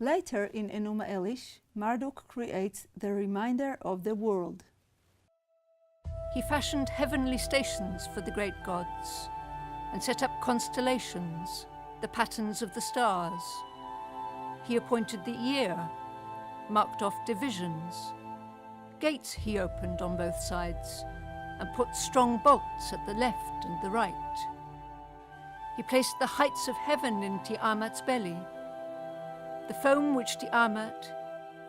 Later in Enūma Eliš, Marduk creates the remainder of the world. He fashioned heavenly stations for the great gods and set up constellations, the patterns of the stars. He appointed the year, marked off divisions. Gates he opened on both sides and put strong bolts at the left and the right. He placed the heights of heaven in Tiamat's belly. The foam which Tiamat,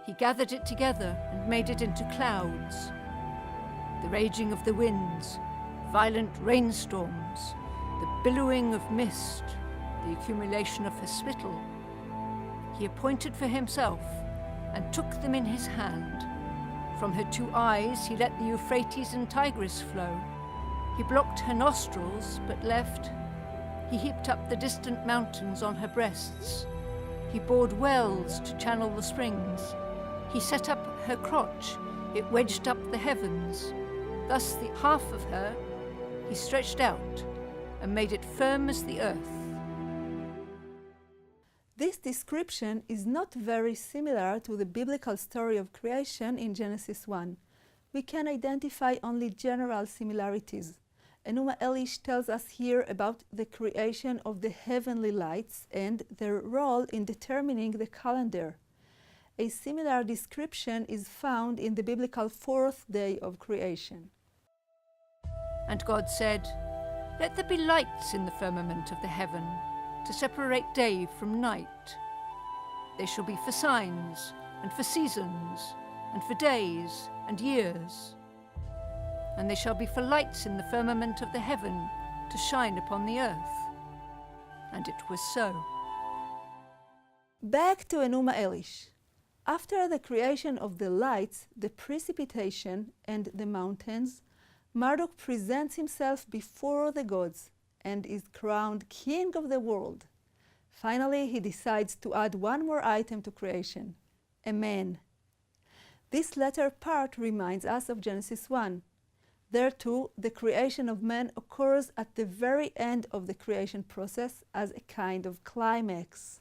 he gathered it together and made it into clouds. The raging of the winds, violent rainstorms, the billowing of mist, the accumulation of her spittle, he appointed for himself and took them in his hand. From her two eyes he let the Euphrates and Tigris flow. He blocked her nostrils, but left. He heaped up the distant mountains on her breasts. He bored wells to channel the springs. He set up her crotch, it wedged up the heavens. Thus the half of her he stretched out and made it firm as the earth. This description is not very similar to the biblical story of creation in Genesis 1. We can identify only general similarities. Enūma Eliš tells us here about the creation of the heavenly lights and their role in determining the calendar. A similar description is found in the biblical fourth day of creation. And God said, "Let there be lights in the firmament of the heaven, to separate day from night. They shall be for signs, and for seasons, and for days and years. And they shall be for lights in the firmament of the heaven, to shine upon the earth." And it was so. Back to Enūma Eliš. After the creation of the lights, the precipitation, and the mountains, Marduk presents himself before the gods and is crowned king of the world. Finally, he decides to add one more item to creation, a man. This latter part reminds us of Genesis 1. There too, the creation of man occurs at the very end of the creation process as a kind of climax.